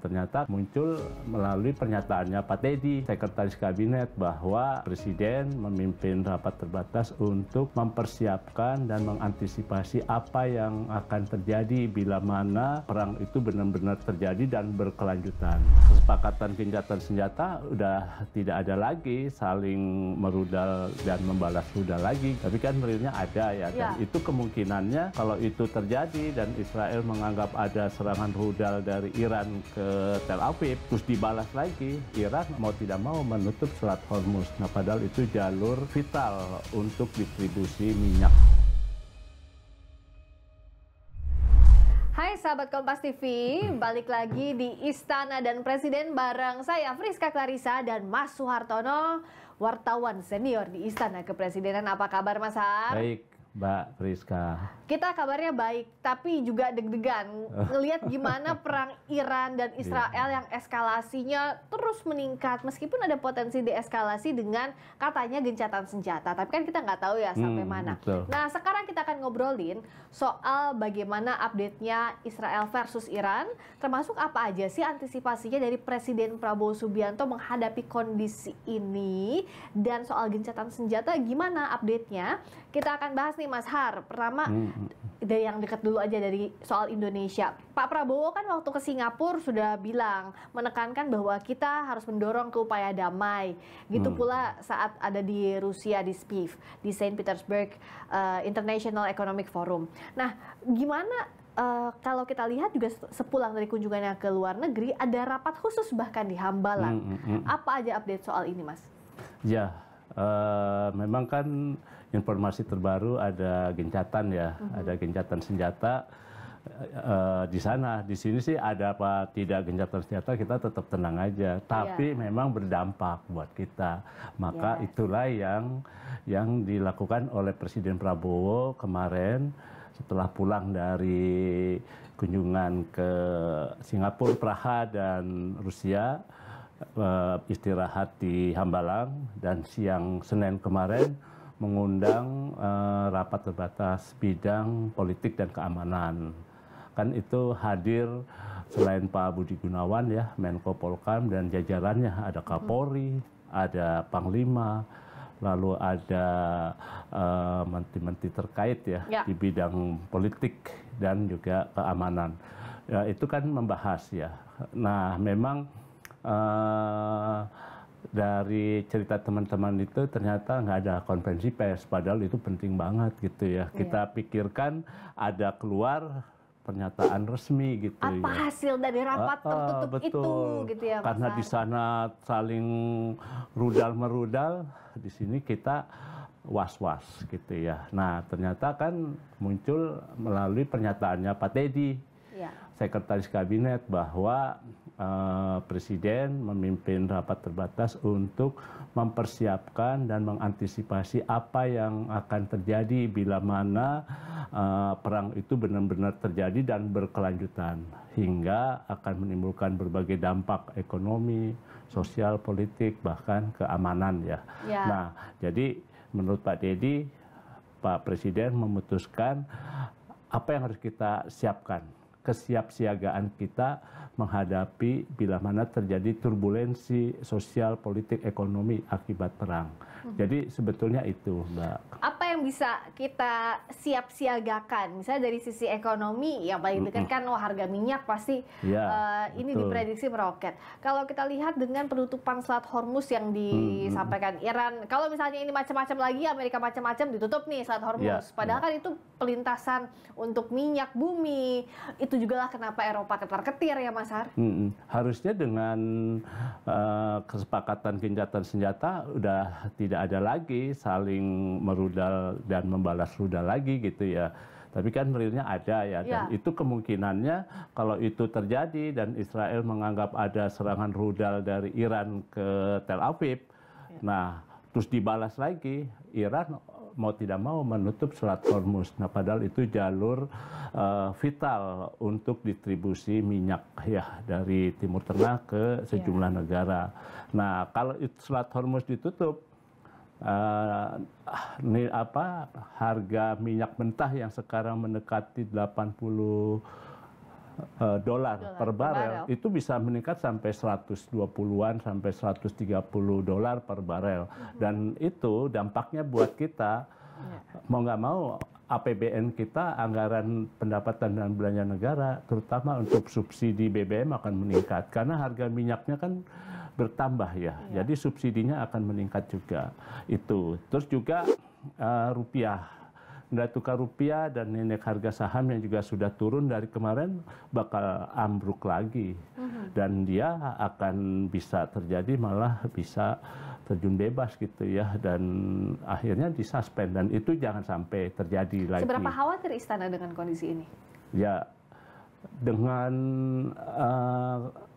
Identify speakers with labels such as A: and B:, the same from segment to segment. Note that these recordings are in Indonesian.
A: ternyata muncul melalui pernyataannya Pak Teddy, Sekretaris Kabinet, bahwa Presiden memimpin rapat terbatas untuk mempersiapkan dan mengantisipasi apa yang akan terjadi bila mana perang itu benar-benar terjadi dan berkelanjutan. Kesepakatan gencatan senjata udah tidak ada lagi saling merudal dan membalas rudal lagi, tapi kan realnya ada ya, dan itu kemungkinannya kalau itu terjadi dan Israel menganggap ada serangan rudal dari Iran ke Tel Aviv, terus dibalas lagi, Iran mau tidak mau menutup Selat Hormuz. Nah, padahal itu jalur vital untuk distribusi minyak.
B: Hai sahabat Kompas TV, balik lagi di Istana dan Presiden bareng saya Friska Clarissa dan Mas Suhartono, wartawan senior di Istana Kepresidenan. Apa kabar Mas Har?
A: Baik, Mbak Friska.
B: Kita kabarnya baik, tapi juga deg-degan ngelihat gimana perang Iran dan Israel yang eskalasinya terus meningkat. Meskipun ada potensi deeskalasi dengan katanya gencatan senjata, tapi kan kita nggak tahu ya sampai mana.
A: Betul.
B: Nah, sekarang kita akan ngobrolin soal bagaimana update-nya Israel versus Iran, termasuk apa aja sih antisipasinya dari Presiden Prabowo Subianto menghadapi kondisi ini, dan soal gencatan senjata gimana update-nya. Kita akan bahas nih Mas Har. Pertama, dari yang dekat dulu aja, dari soal Indonesia. Pak Prabowo kan waktu ke Singapura sudah bilang, menekankan bahwa kita harus mendorong ke upaya damai. Gitu pula saat ada di Rusia, di SPIF, di Saint Petersburg International Economic Forum. Nah, gimana kalau kita lihat juga sepulang dari kunjungannya ke luar negeri, ada rapat khusus bahkan di Hambalang. Apa aja update soal ini, Mas?
A: Ya, memang kan informasi terbaru ada gencatan ya, ada gencatan senjata di sana. Di sini sih ada apa tidak gencatan senjata, kita tetap tenang aja. Tapi memang berdampak buat kita. Maka itulah yang dilakukan oleh Presiden Prabowo kemarin setelah pulang dari kunjungan ke Singapura, Praha, dan Rusia. Istirahat di Hambalang, dan siang Senin kemarin mengundang rapat terbatas bidang politik dan keamanan. Kan itu hadir selain Pak Budi Gunawan ya, Menko Polkam dan jajarannya, ada Kapolri, ada Panglima, lalu ada menteri-menteri terkait ya di bidang politik dan juga keamanan. Ya, itu kan membahas ya. Nah, memang dari cerita teman-teman itu ternyata nggak ada konferensi pers, padahal itu penting banget gitu ya. Kita pikirkan ada keluar pernyataan resmi gitu.
B: Apa hasil dari rapat tertutup itu gitu ya, Mas?
A: Karena di sana saling rudal-merudal, di sini kita was-was gitu ya. Nah, ternyata kan muncul melalui pernyataannya Pak Teddy, Sekretaris Kabinet, bahwa Presiden memimpin rapat terbatas untuk mempersiapkan dan mengantisipasi apa yang akan terjadi bila mana perang itu benar-benar terjadi dan berkelanjutan, hingga akan menimbulkan berbagai dampak ekonomi, sosial, politik, bahkan keamanan ya. Nah, jadi menurut Pak Teddy, Pak Presiden memutuskan apa yang harus kita siapkan, kesiapsiagaan kita menghadapi bila mana terjadi turbulensi sosial, politik, ekonomi akibat perang. Jadi sebetulnya itu, Mbak.
B: Apa yang bisa kita siap-siagakan? Misalnya dari sisi ekonomi, yang paling dekat kan harga minyak pasti ini diprediksi meroket. Kalau kita lihat dengan penutupan Selat Hormuz yang disampaikan Iran, kalau misalnya ini macam-macam lagi, Amerika macam-macam ditutup nih Selat Hormuz. Padahal kan itu pelintasan untuk minyak bumi. Itu juga lah kenapa Eropa ketar-ketir ya, Mas Har?
A: Harusnya dengan kesepakatan gencatan senjata udah tidak ada lagi saling merudal dan membalas rudal lagi gitu ya. Tapi kan realnya ada ya, dan itu kemungkinannya kalau itu terjadi dan Israel menganggap ada serangan rudal dari Iran ke Tel Aviv, nah terus dibalas lagi, Iran mau tidak mau menutup Selat Hormuz. Nah, padahal itu jalur vital untuk distribusi minyak ya dari Timur Tengah ke sejumlah negara. Nah, kalau Selat Hormuz ditutup, harga minyak mentah yang sekarang mendekati 80 dolar per barel, itu bisa meningkat sampai 120-an sampai 130 dolar per barel. Dan itu dampaknya buat kita, mau nggak mau APBN kita, anggaran pendapatan dan belanja negara, terutama untuk subsidi BBM akan meningkat. Karena harga minyaknya kan bertambah ya, jadi subsidinya akan meningkat juga. Itu. Terus juga rupiah. Nilai tukar rupiah dan indeks harga saham yang juga sudah turun dari kemarin bakal ambruk lagi. Dan dia akan bisa terjadi malah bisa terjun bebas gitu ya. Dan akhirnya disuspend. Dan itu jangan sampai terjadi lagi.
B: Seberapa khawatir Istana dengan kondisi ini?
A: Ya, dengan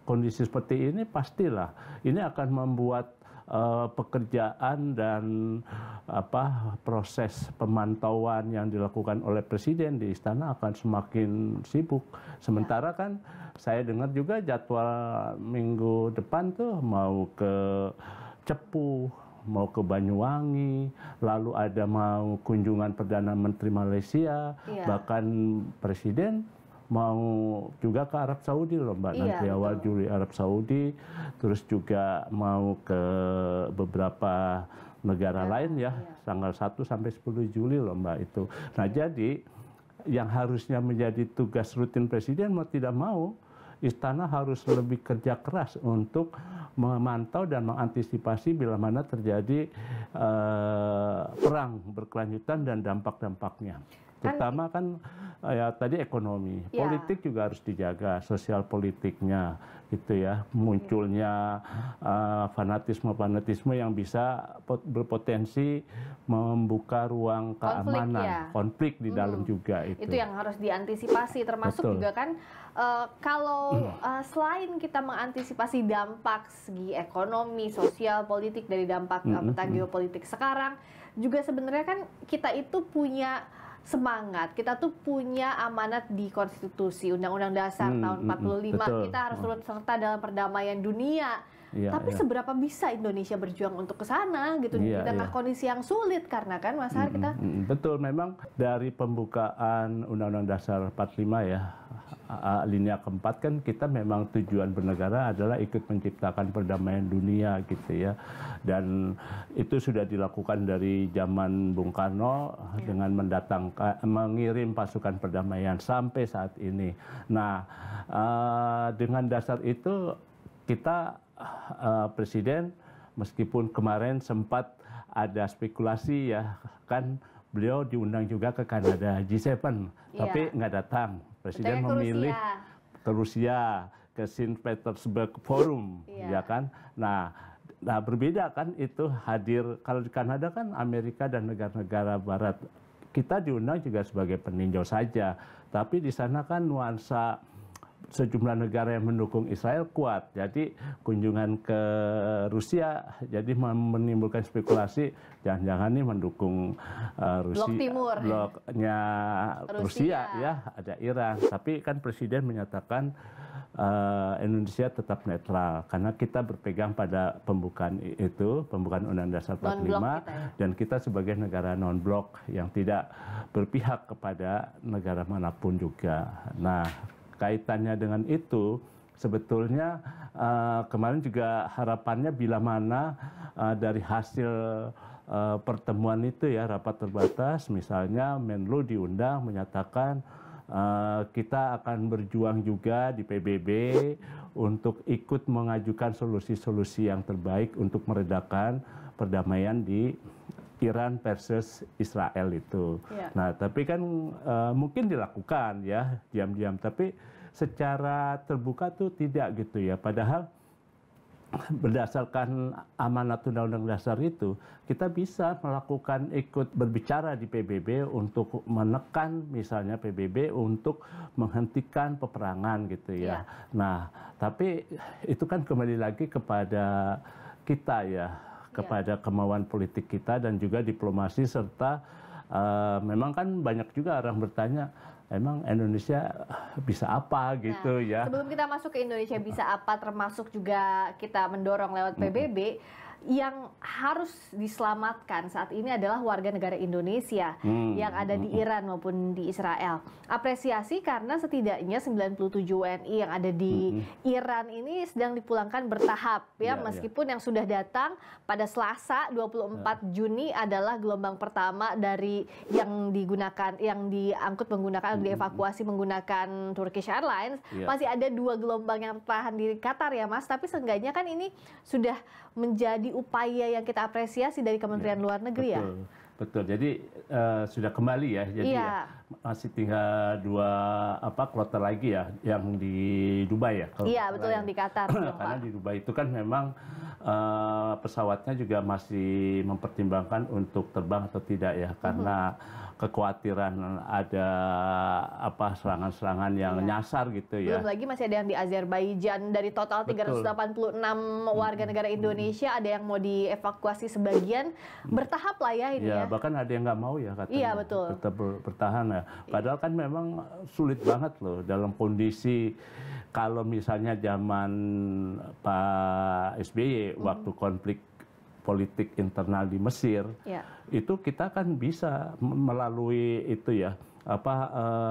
A: kondisi seperti ini pastilah. Ini akan membuat pekerjaan dan proses pemantauan yang dilakukan oleh Presiden di Istana akan semakin sibuk. Sementara kan saya dengar juga jadwal minggu depan tuh mau ke Cepu, mau ke Banyuwangi, lalu ada mau kunjungan Perdana Menteri Malaysia, bahkan Presiden mau juga ke Arab Saudi loh Mbak, nanti awal Juli Arab Saudi, terus juga mau ke beberapa negara lain ya, tanggal 1 sampai 10 Juli loh Mbak itu. Nah jadi yang harusnya menjadi tugas rutin Presiden mau tidak mau, Istana harus lebih kerja keras untuk memantau dan mengantisipasi bila mana terjadi perang berkelanjutan dan dampak-dampaknya. Terutama kan ya tadi ekonomi, politik juga harus dijaga, sosial politiknya gitu ya. Munculnya fanatisme yang bisa berpotensi membuka ruang keamanan, konflik di dalam juga itu.
B: Itu yang harus diantisipasi, termasuk juga kan kalau selain kita mengantisipasi dampak segi ekonomi, sosial, politik dari dampak peta geopolitik sekarang, juga sebenarnya kan kita itu punya semangat, kita tuh punya amanat di konstitusi, Undang-Undang Dasar tahun 45, kita harus turut serta dalam perdamaian dunia. Tapi seberapa bisa Indonesia berjuang untuk ke sana gitu di tengah kondisi yang sulit, karena kan Mas Har kita
A: betul, memang dari pembukaan Undang-Undang Dasar 45 ya, linia keempat kan kita memang tujuan bernegara adalah ikut menciptakan perdamaian dunia gitu ya. Dan itu sudah dilakukan dari zaman Bung Karno dengan mengirim pasukan perdamaian sampai saat ini. Nah, dengan dasar itu kita Presiden meskipun kemarin sempat ada spekulasi ya, kan beliau diundang juga ke Kanada G7, tapi nggak datang. Presiden memilih ke Rusia, ke Saint Petersburg Forum, ya kan. Nah, berbeda kan itu hadir, kalau di Kanada kan Amerika dan negara-negara Barat. Kita diundang juga sebagai peninjau saja, tapi di sana kan nuansa sejumlah negara yang mendukung Israel kuat. Jadi kunjungan ke Rusia jadi menimbulkan spekulasi jangan-jangan nih mendukung Rusia,
B: Blok Timur,
A: bloknya Rusia ya, ada Iran. Tapi kan Presiden menyatakan Indonesia tetap netral karena kita berpegang pada pembukaan Undang-Undang Dasar 45 dan kita sebagai negara non-blok yang tidak berpihak kepada negara manapun juga. Nah, kaitannya dengan itu sebetulnya kemarin juga harapannya bila mana dari hasil pertemuan itu ya, rapat terbatas, misalnya Menlu diundang menyatakan kita akan berjuang juga di PBB untuk ikut mengajukan solusi-solusi yang terbaik untuk meredakan perdamaian di Iran versus Israel itu. Nah, tapi kan mungkin dilakukan ya diam-diam, tapi secara terbuka tuh tidak gitu ya. Padahal berdasarkan amanat Undang-Undang Dasar itu, kita bisa melakukan ikut berbicara di PBB untuk menekan misalnya PBB untuk menghentikan peperangan gitu ya. Nah, tapi itu kan kembali lagi kepada kita ya, kepada kemauan politik kita dan juga diplomasi serta memang kan banyak juga orang bertanya emang Indonesia bisa apa gitu ya.
B: Sebelum kita masuk ke Indonesia bisa apa, termasuk juga kita mendorong lewat PBB, yang harus diselamatkan saat ini adalah warga negara Indonesia yang ada di Iran maupun di Israel. Apresiasi karena setidaknya 97 WNI yang ada di Iran ini sedang dipulangkan bertahap ya, meskipun yang sudah datang pada Selasa 24 Juni adalah gelombang pertama dari yang diangkut menggunakan dievakuasi menggunakan Turkish Airlines. Masih ada 2 gelombang yang tertahan di Qatar ya Mas, tapi seenggaknya kan ini sudah menjadi upaya yang kita apresiasi dari Kementerian Luar Negeri.
A: Betul, ya. Betul. Jadi sudah kembali ya. Jadi masih tinggal 2 kloter lagi ya yang di Dubai ya.
B: Iya betul yang di Qatar.
A: Karena di Dubai itu kan memang pesawatnya juga masih mempertimbangkan untuk terbang atau tidak ya, karena kekhawatiran ada serangan-serangan yang nyasar gitu ya.
B: Belum lagi masih ada yang di Azerbaijan. Dari total 386 warga negara Indonesia, ada yang mau dievakuasi sebagian, bertahap lah ya ini ya.
A: Bahkan ada yang nggak mau ya katanya.
B: Iya betul.
A: Tetap bertahan ya. Padahal kan memang sulit banget loh dalam kondisi kalau misalnya zaman Pak SBY waktu konflik politik internal di Mesir, itu kita kan bisa melalui itu ya,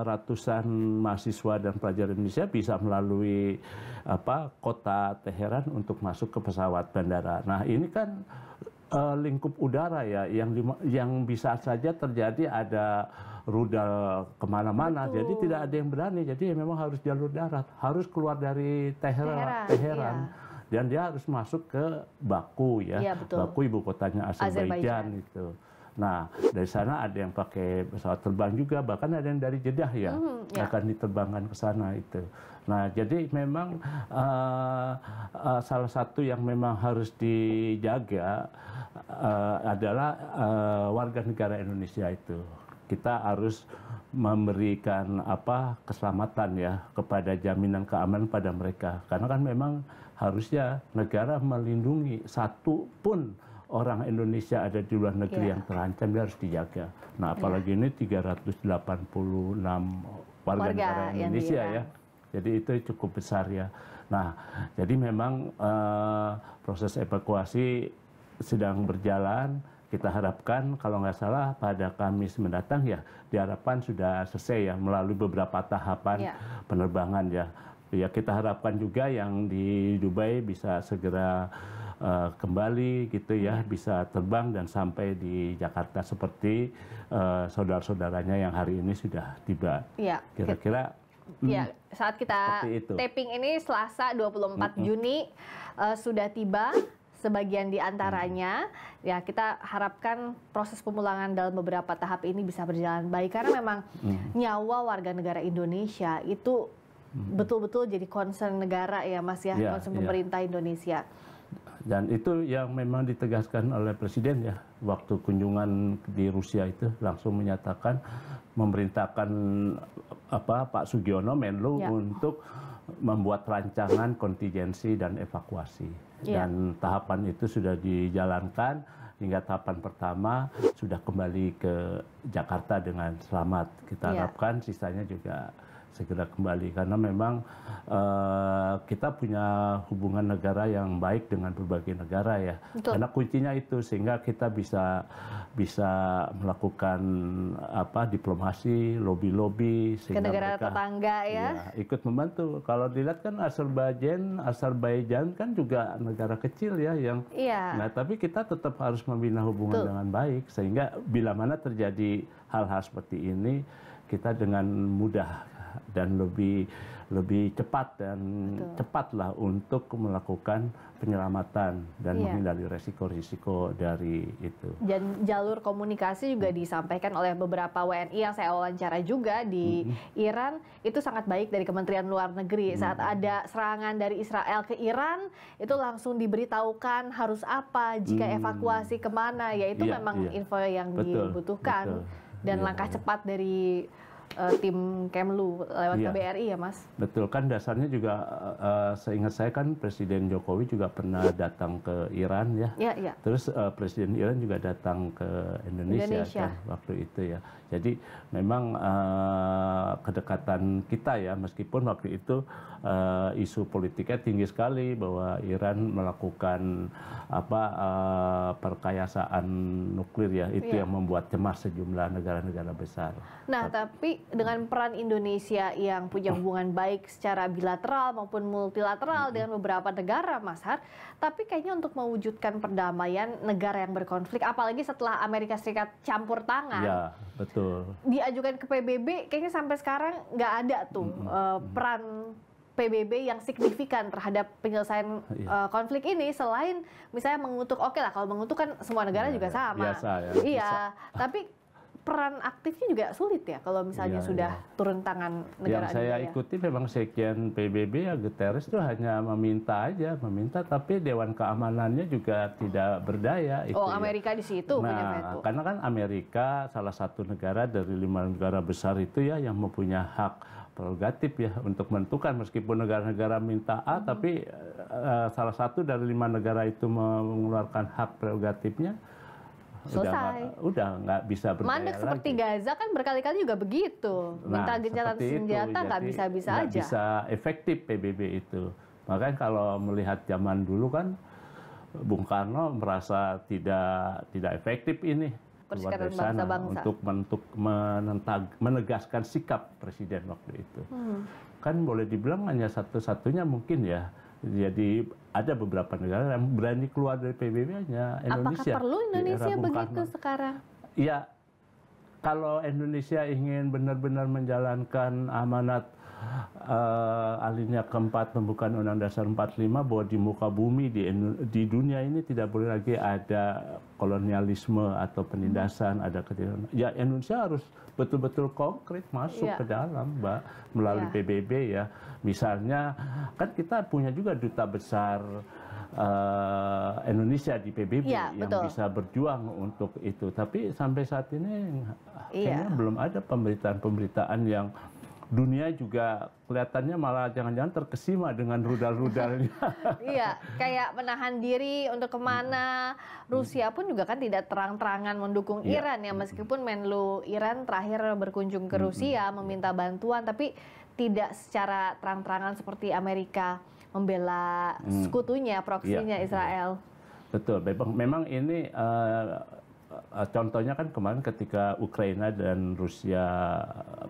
A: ratusan mahasiswa dan pelajar Indonesia bisa melalui kota Teheran untuk masuk ke pesawat bandara. Nah ini kan lingkup udara ya, yang bisa saja terjadi ada rudal kemana-mana, jadi tidak ada yang berani. Jadi memang harus jalur darat, harus keluar dari Teheran. Dan dia harus masuk ke Baku ya, Baku ibu kotanya Azerbaijan itu. Nah dari sana ada yang pakai pesawat terbang juga, bahkan ada yang dari Jeddah ya, akan diterbangkan ke sana itu. Nah jadi memang salah satu yang memang harus dijaga adalah warga negara Indonesia itu. Kita harus memberikan keselamatan ya, kepada jaminan keamanan pada mereka, karena kan memang harusnya negara melindungi satu pun orang Indonesia ada di luar negeri yang terancam, dia harus dijaga. Nah apalagi ini 386 warga negara Indonesia ya, jadi itu cukup besar ya. Nah jadi memang proses evakuasi sedang berjalan. Kita harapkan kalau nggak salah pada Kamis mendatang ya, diharapkan sudah selesai ya melalui beberapa tahapan penerbangan ya. Ya kita harapkan juga yang di Dubai bisa segera kembali gitu ya, bisa terbang dan sampai di Jakarta seperti saudara-saudaranya yang hari ini sudah tiba. Kira-kira
B: saat kita taping ini Selasa 24 Juni sudah tiba sebagian di antaranya. Ya kita harapkan proses pemulangan dalam beberapa tahap ini bisa berjalan baik, karena memang nyawa warga negara Indonesia itu betul-betul jadi concern negara ya Mas ya, concern pemerintah Indonesia.
A: Dan itu yang memang ditegaskan oleh Presiden ya, waktu kunjungan di Rusia itu langsung menyatakan, memerintahkan Pak Sugiono Menlu untuk membuat rancangan kontingensi dan evakuasi. Dan tahapan itu sudah dijalankan hingga tahapan pertama sudah kembali ke Jakarta dengan selamat. Kita harapkan sisanya juga segera kembali, karena memang kita punya hubungan negara yang baik dengan berbagai negara ya. Karena kuncinya itu, sehingga kita bisa melakukan diplomasi, lobby
B: ke negara tetangga ya,
A: ikut membantu. Kalau dilihat kan Azerbaijan kan juga negara kecil ya yang nah tapi kita tetap harus membina hubungan dengan baik, sehingga bila mana terjadi hal-hal seperti ini kita dengan mudah dan lebih cepat dan cepatlah untuk melakukan penyelamatan dan menghindari resiko-risiko dari itu. Dan
B: jalur komunikasi juga disampaikan oleh beberapa WNI yang saya wawancara juga di Iran, itu sangat baik dari Kementerian Luar Negeri. Saat ada serangan dari Israel ke Iran, itu langsung diberitahukan harus apa, jika evakuasi kemana, yaitu memang info yang dibutuhkan. Dan langkah cepat dari tim Kemlu lewat
A: Iya.
B: KBRI ya Mas?
A: Betul, kan dasarnya juga seingat saya kan Presiden Jokowi juga pernah datang ke Iran ya.
B: Iya, iya.
A: Terus Presiden Iran juga datang ke Indonesia kan waktu itu ya. Jadi memang kedekatan kita ya, meskipun waktu itu isu politiknya tinggi sekali bahwa Iran melakukan perkayasaan nuklir ya, itu yang membuat cemas sejumlah negara-negara besar.
B: Nah, tapi dengan peran Indonesia yang punya hubungan baik secara bilateral maupun multilateral dengan beberapa negara, Mas Har, tapi kayaknya untuk mewujudkan perdamaian negara yang berkonflik, apalagi setelah Amerika Serikat campur tangan,
A: ya, betul,
B: diajukan ke PBB, kayaknya sampai sekarang nggak ada tuh peran PBB yang signifikan terhadap penyelesaian konflik ini, selain misalnya mengutuk, oke lah kalau mengutuk kan semua negara juga sama.
A: Biasa ya.
B: Iya, tapi peran aktifnya juga sulit ya kalau misalnya sudah turun tangan negara.
A: Yang saya ikuti memang Sekjen PBB ya Guterres itu hanya meminta aja, tapi Dewan Keamanannya juga tidak berdaya.
B: Amerika di situ punya veto.
A: Karena kan Amerika salah satu negara dari 5 negara besar itu ya yang mempunyai hak prerogatif ya untuk menentukan, meskipun negara-negara minta A, tapi salah satu dari 5 negara itu mengeluarkan hak prerogatifnya.
B: Selesai.
A: Udah nggak bisa berdaya
B: mandek seperti Gaza kan berkali-kali juga begitu. Minta gencatan senjata nggak bisa-bisa aja.
A: Nggak bisa efektif PBB itu. Makanya kalau melihat zaman dulu kan Bung Karno merasa tidak efektif ini keluar dari sana untuk menegaskan sikap presiden waktu itu. Kan boleh dibilang hanya satu-satunya mungkin ya. Jadi ada beberapa negara yang berani keluar dari PBB hanya Indonesia.
B: Apakah perlu Indonesia begitu sekarang?
A: Ya, kalau Indonesia ingin benar-benar menjalankan amanat alinea keempat pembukaan Undang Dasar 45 bahwa di muka bumi di dunia ini tidak boleh lagi ada kolonialisme atau penindasan, ya Indonesia harus betul-betul konkret masuk ke dalam, Mbak, melalui PBB ya. Misalnya kan kita punya juga duta besar Indonesia di PBB yang bisa berjuang untuk itu. Tapi sampai saat ini kayaknya belum ada pemberitaan-pemberitaan yang dunia juga kelihatannya malah jangan-jangan terkesima dengan rudal-rudalnya.
B: Iya, kayak menahan diri untuk kemana. Rusia pun juga kan tidak terang-terangan mendukung Iran ya, meskipun Menlu Iran terakhir berkunjung ke Rusia meminta bantuan, tapi tidak secara terang-terangan seperti Amerika membela sekutunya, proksinya Israel.
A: Betul, memang ini contohnya kan kemarin ketika Ukraina dan Rusia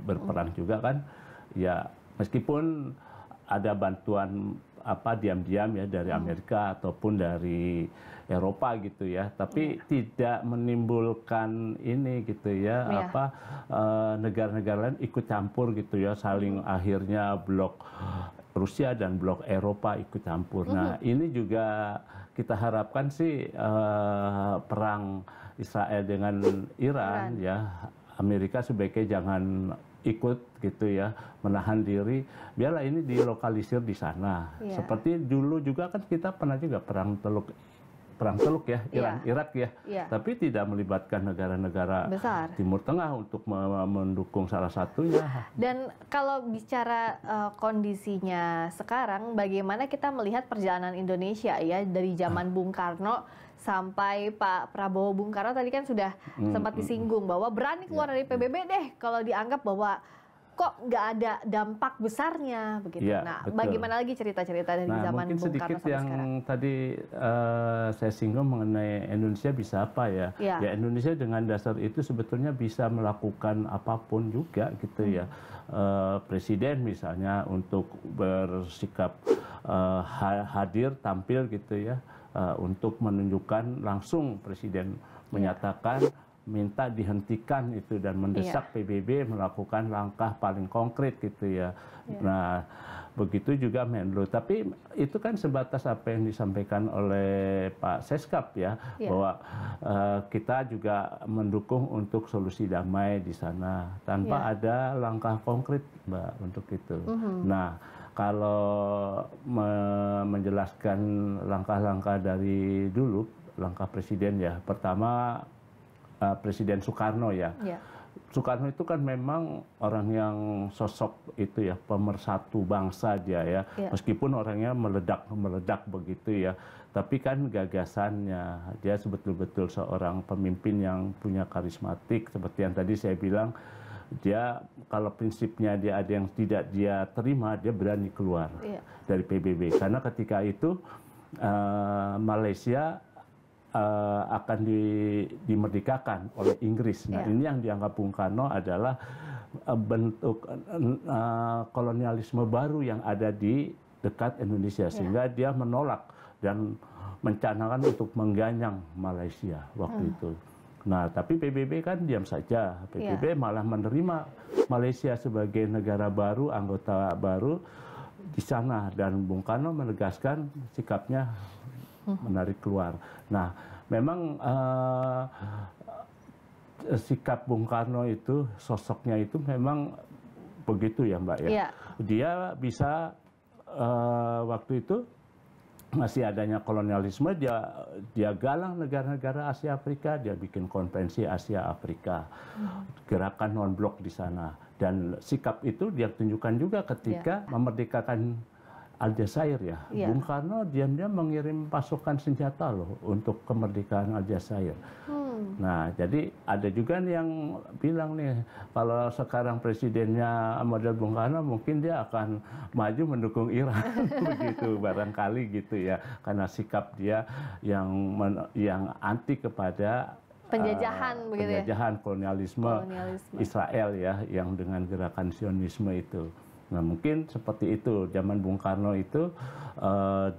A: berperang juga kan, ya meskipun ada bantuan diam-diam ya dari Amerika ataupun dari Eropa gitu ya, tapi tidak menimbulkan ini gitu ya, negara-negara lain ikut campur gitu ya, saling akhirnya blok Rusia dan blok Eropa ikut campur. Nah ini juga kita harapkan sih perang Israel dengan Iran ya, Amerika sebaiknya jangan ikut gitu ya, menahan diri, biarlah ini dilokalisir di sana. Seperti dulu juga kan kita pernah juga perang Teluk ya, Irak ya, tapi tidak melibatkan negara-negara Timur Tengah untuk mendukung salah satunya.
B: Dan kalau bicara kondisinya sekarang, bagaimana kita melihat perjalanan Indonesia ya dari zaman Bung Karno sampai Pak Prabowo. Bung Karno tadi kan sudah sempat disinggung bahwa berani keluar dari PBB deh kalau dianggap bahwa kok nggak ada dampak besarnya begitu. Nah, bagaimana lagi cerita-cerita dari zaman Bung Karno sampai
A: yang
B: sekarang?
A: Tadi saya singgung mengenai Indonesia bisa apa ya? Ya Indonesia dengan dasar itu sebetulnya bisa melakukan apapun juga gitu ya. Presiden misalnya untuk bersikap hadir tampil gitu ya, untuk menunjukkan langsung presiden menyatakan minta dihentikan itu dan mendesak PBB melakukan langkah paling konkret gitu ya. Nah, begitu juga Menlu. Tapi itu kan sebatas apa yang disampaikan oleh Pak Seskap ya, bahwa kita juga mendukung untuk solusi damai di sana tanpa ada langkah konkret, Mbak, untuk itu. Nah, kalau menjelaskan langkah-langkah dari dulu, langkah presiden ya, pertama Presiden Soekarno ya, Soekarno itu kan memang orang yang sosok itu ya, pemersatu bangsa dia ya. Meskipun orangnya meledak begitu ya, tapi kan gagasannya dia betul-betul seorang pemimpin yang punya karismatik. Seperti yang tadi saya bilang, dia kalau prinsipnya dia ada yang tidak dia terima, dia berani keluar dari PBB. Karena ketika itu Malaysia akan dimerdekakan oleh Inggris. Nah, ini yang dianggap Bung Karno adalah bentuk kolonialisme baru yang ada di dekat Indonesia, sehingga dia menolak dan mencanangkan untuk mengganyang Malaysia waktu itu. Nah, tapi PBB kan diam saja. PBB malah menerima Malaysia sebagai negara baru, anggota baru di sana, dan Bung Karno menegaskan sikapnya menarik keluar. Nah, memang sikap Bung Karno itu, sosoknya itu memang begitu ya Mbak ya. Dia bisa waktu itu masih adanya kolonialisme, dia galang negara-negara Asia Afrika, dia bikin konferensi Asia Afrika, gerakan non-blok di sana. Dan sikap itu dia tunjukkan juga ketika memerdekakan Aljazair ya. Bung Karno diam-diam mengirim pasukan senjata loh untuk kemerdekaan Aljazair. Nah, jadi ada juga nih yang bilang nih, kalau sekarang presidennya model Bung Karno, mungkin dia akan maju mendukung Iran begitu barangkali gitu ya, karena sikap dia yang anti kepada
B: penjajahan begitu ya?
A: Penjajahan kolonialisme Israel ya, yang dengan gerakan Zionisme itu. Nah, mungkin seperti itu zaman Bung Karno itu,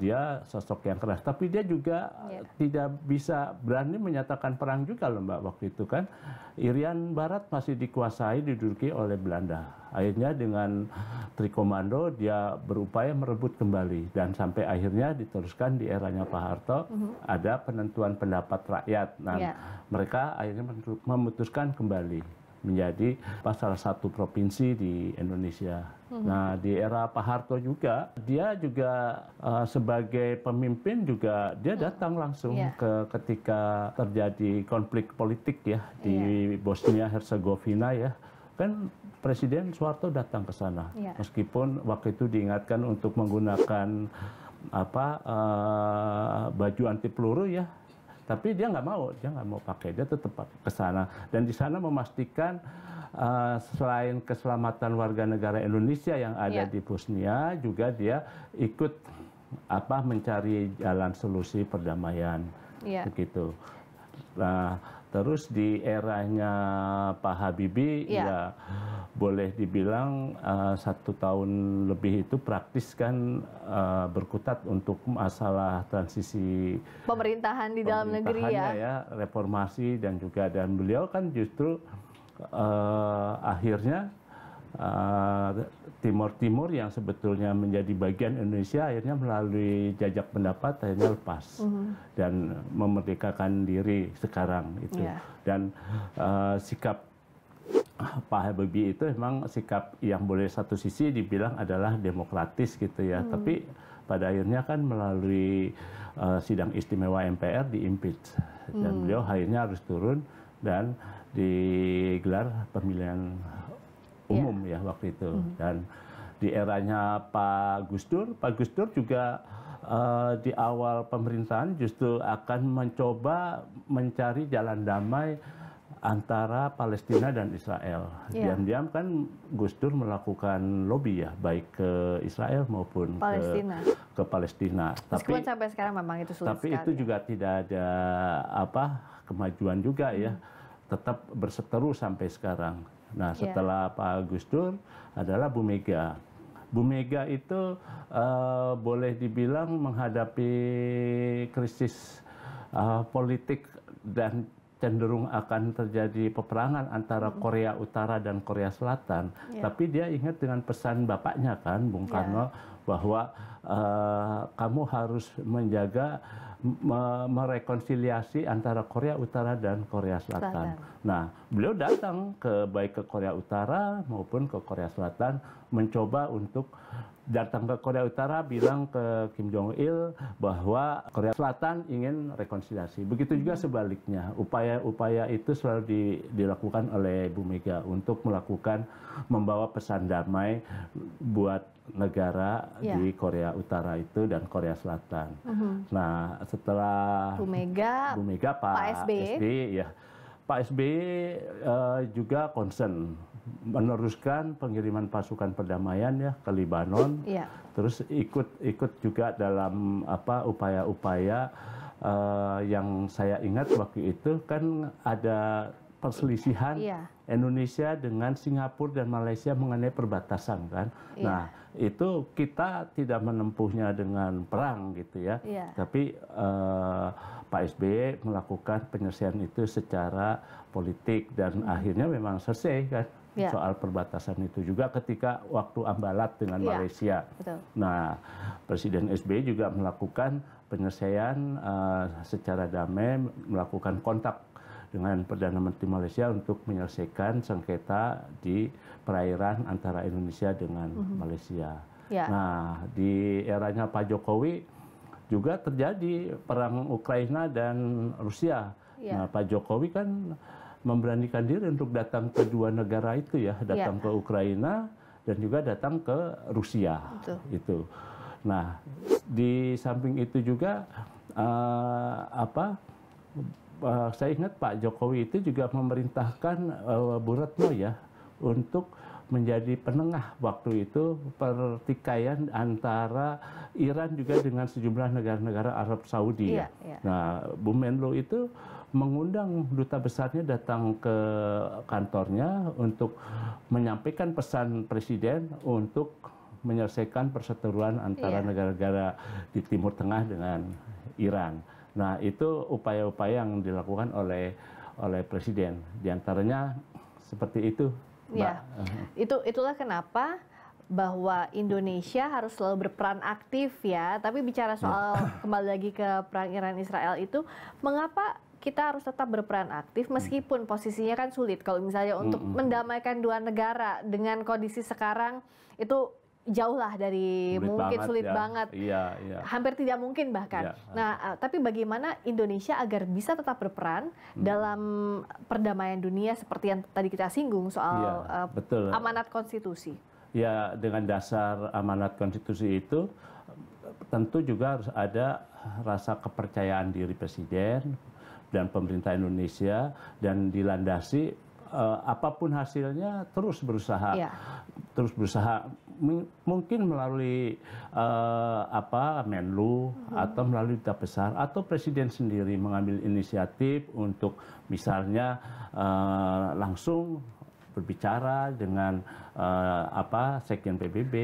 A: dia sosok yang keras, tapi dia juga tidak bisa berani menyatakan perang juga loh Mbak waktu itu kan. Irian Barat masih dikuasai, diduduki oleh Belanda. Akhirnya dengan Trikomando dia berupaya merebut kembali, dan sampai akhirnya diteruskan di eranya Pak Harto, ada penentuan pendapat rakyat. Nah, mereka akhirnya memutuskan kembali menjadi salah satu provinsi di Indonesia. Nah, di era Pak Harto juga, dia juga sebagai pemimpin juga dia datang langsung ketika terjadi konflik politik ya di Bosnia Herzegovina ya. Kan Presiden Soeharto datang ke sana, meskipun waktu itu diingatkan untuk menggunakan baju anti peluru ya. Tapi dia nggak mau pakai, dia tetap ke sana. Dan di sana memastikan selain keselamatan warga negara Indonesia yang ada di Bosnia, juga dia ikut mencari jalan solusi perdamaian, begitu. Nah, terus di eranya Pak Habibie, ya boleh dibilang 1 tahun lebih itu praktis kan berkutat untuk masalah transisi
B: pemerintahan di dalam negeri
A: ya, reformasi, dan beliau kan justru akhirnya Timur yang sebetulnya menjadi bagian Indonesia akhirnya melalui jajak pendapat akhirnya lepas dan memerdekakan diri sekarang itu. Dan sikap Pak Habibie itu memang sikap yang boleh satu sisi dibilang adalah demokratis gitu ya, tapi pada akhirnya kan melalui sidang istimewa MPR di-impeach, dan beliau akhirnya harus turun dan digelar pemilihan umum ya waktu itu. Dan di eranya Pak Gus Dur juga di awal pemerintahan justru akan mencoba mencari jalan damai antara Palestina dan Israel. Diam-diam kan Gus Dur melakukan lobby ya, baik ke Israel maupun ke Palestina.
B: Meskipun sampai sekarang memang itu sulit
A: tapi
B: sekali.
A: itu juga tidak ada kemajuan juga ya, tetap berseteru sampai sekarang. Nah, setelah Pak Gus Dur adalah Bu Mega. Bu Mega itu boleh dibilang menghadapi krisis politik dan cenderung akan terjadi peperangan antara Korea Utara dan Korea Selatan. Tapi dia ingat dengan pesan bapaknya kan, Bung Karno, bahwa kamu harus menjaga merekonsiliasi antara Korea Utara dan Korea Selatan. Nah, beliau datang baik ke Korea Utara maupun ke Korea Selatan mencoba untuk datang ke Korea Utara bilang ke Kim Jong Il bahwa Korea Selatan ingin rekonsiliasi. Begitu juga sebaliknya, upaya-upaya itu selalu dilakukan oleh Bu Mega untuk membawa pesan damai buat negara di Korea Utara itu dan Korea Selatan. Nah, setelah
B: Bu Mega
A: Pak SBY ya, Pak SBY juga concern meneruskan pengiriman pasukan perdamaian ya ke Lebanon, terus ikut juga dalam upaya-upaya yang saya ingat waktu itu kan ada perselisihan Indonesia dengan Singapura dan Malaysia mengenai perbatasan kan. Nah itu kita tidak menempuhnya dengan perang gitu ya, tapi Pak SBY melakukan penyelesaian itu secara politik dan akhirnya memang selesai kan. Soal perbatasan itu juga ketika waktu ambalat dengan Malaysia.
B: Betul.
A: Nah, Presiden SBY juga melakukan penyelesaian secara damai, melakukan kontak dengan Perdana Menteri Malaysia untuk menyelesaikan sengketa di perairan antara Indonesia dengan Malaysia. Nah, di eranya Pak Jokowi juga terjadi perang Ukraina dan Rusia. Nah, Pak Jokowi kan memberanikan diri untuk datang ke dua negara itu ya, datang ke Ukraina dan juga datang ke Rusia. Itu. Nah, di samping itu juga saya ingat Pak Jokowi itu juga memerintahkan Bu Retno ya untuk menjadi penengah waktu itu pertikaian antara Iran juga dengan sejumlah negara-negara Arab Saudi. Nah, Bu Menlo itu mengundang duta besarnya datang ke kantornya untuk menyampaikan pesan presiden untuk menyelesaikan perseteruan antara negara-negara di Timur Tengah dengan Iran. Nah, itu upaya-upaya yang dilakukan oleh presiden. Di antaranya seperti itu, Mbak.
B: Itulah kenapa bahwa Indonesia harus selalu berperan aktif ya. Tapi bicara soal kembali lagi ke perang Iran Israel itu, mengapa kita harus tetap berperan aktif meskipun posisinya kan sulit. Kalau misalnya untuk mendamaikan dua negara dengan kondisi sekarang itu jauh lah dari sulit banget. Hampir tidak mungkin bahkan. Nah, tapi bagaimana Indonesia agar bisa tetap berperan dalam perdamaian dunia seperti yang tadi kita singgung soal amanat konstitusi?
A: Ya, dengan dasar amanat konstitusi itu tentu juga harus ada rasa kepercayaan diri presiden dan pemerintah Indonesia dan dilandasi apapun hasilnya terus berusaha mungkin melalui Menlu atau melalui duta besar atau presiden sendiri mengambil inisiatif untuk misalnya langsung berbicara dengan Sekjen PBB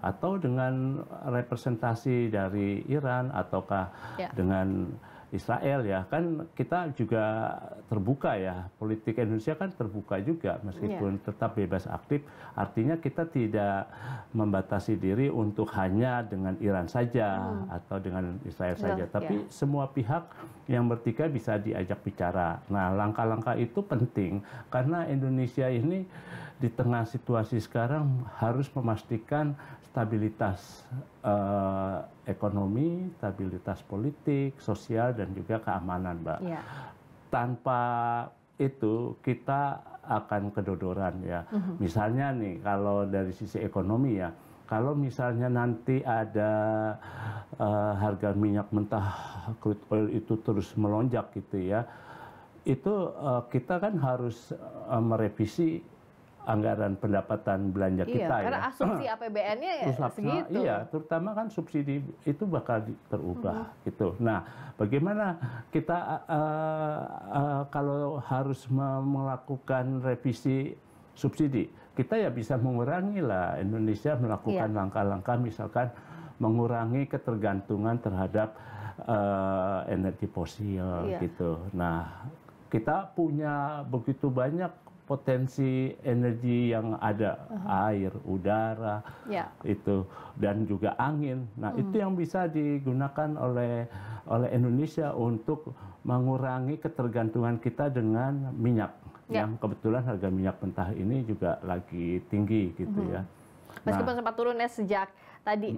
A: atau dengan representasi dari Iran ataukah dengan Israel ya, kan kita juga terbuka ya, politik Indonesia kan terbuka juga meskipun tetap bebas aktif, artinya kita tidak membatasi diri untuk hanya dengan Iran saja atau dengan Israel saja, tapi semua pihak yang bertikai bisa diajak bicara. Nah, langkah-langkah itu penting karena Indonesia ini di tengah situasi sekarang harus memastikan stabilitas ekonomi, stabilitas politik, sosial, dan juga keamanan, Mbak. Tanpa itu kita akan kedodoran ya. Misalnya nih, kalau dari sisi ekonomi ya, kalau misalnya nanti ada harga minyak mentah crude oil itu terus melonjak gitu ya, itu kita kan harus merevisi anggaran pendapatan belanja kita ya.
B: Karena asumsi APBN-nya ya segitu.
A: Iya, terutama kan subsidi itu bakal terubah gitu. Nah, bagaimana kita kalau harus melakukan revisi subsidi, kita ya bisa mengurangi lah. Indonesia melakukan langkah-langkah misalkan mengurangi ketergantungan terhadap energi fosil gitu. Nah, kita punya begitu banyak potensi energi yang ada, air, udara, itu dan juga angin. Nah, itu yang bisa digunakan oleh Indonesia untuk mengurangi ketergantungan kita dengan minyak. Yang kebetulan harga minyak mentah ini juga lagi tinggi gitu ya.
B: Meskipun sempat turun ya sejak tadi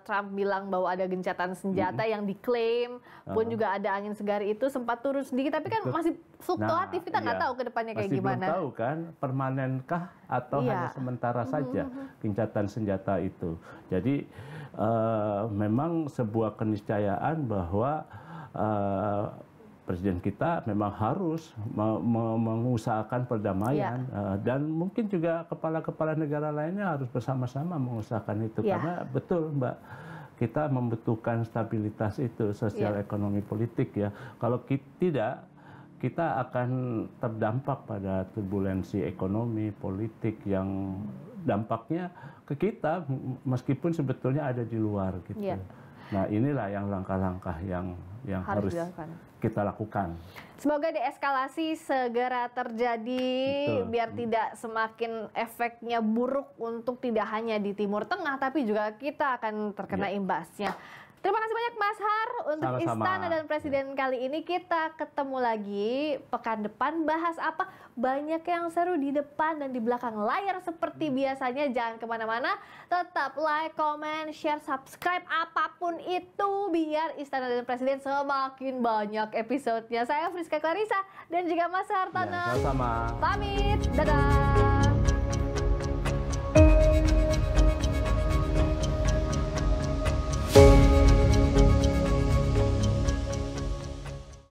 B: Trump bilang bahwa ada gencatan senjata yang diklaim, pun juga ada angin segar itu sempat turun sedikit, tapi kan masih fluktuatif, kita nggak tahu ke depannya kayak
A: masih
B: gimana.
A: Belum tahu kan, permanenkah atau hanya sementara saja gencatan senjata itu. Jadi memang sebuah keniscayaan bahwa Presiden kita memang harus mengusahakan perdamaian dan mungkin juga kepala-kepala negara lainnya harus bersama-sama mengusahakan itu karena betul Mbak, kita membutuhkan stabilitas itu sosial ekonomi politik ya. Kalau tidak, kita akan terdampak pada turbulensi ekonomi politik yang dampaknya ke kita meskipun sebetulnya ada di luar gitu. Nah inilah yang langkah-langkah yang harus kita lakukan.
B: Semoga deeskalasi segera terjadi biar tidak semakin efeknya buruk untuk tidak hanya di Timur Tengah tapi juga kita akan terkena imbasnya. Terima kasih banyak Mas Har untuk Istana dan Presiden kali ini. Kita ketemu lagi pekan depan, bahas apa? Banyak yang seru di depan dan di belakang layar seperti biasanya. Jangan kemana-mana, tetap like, comment, share, subscribe, apapun itu biar Istana dan Presiden semakin banyak episodenya. Saya Friska Clarissa dan juga Mas Hartanam.
A: Sama-sama.
B: Pamit, dadah.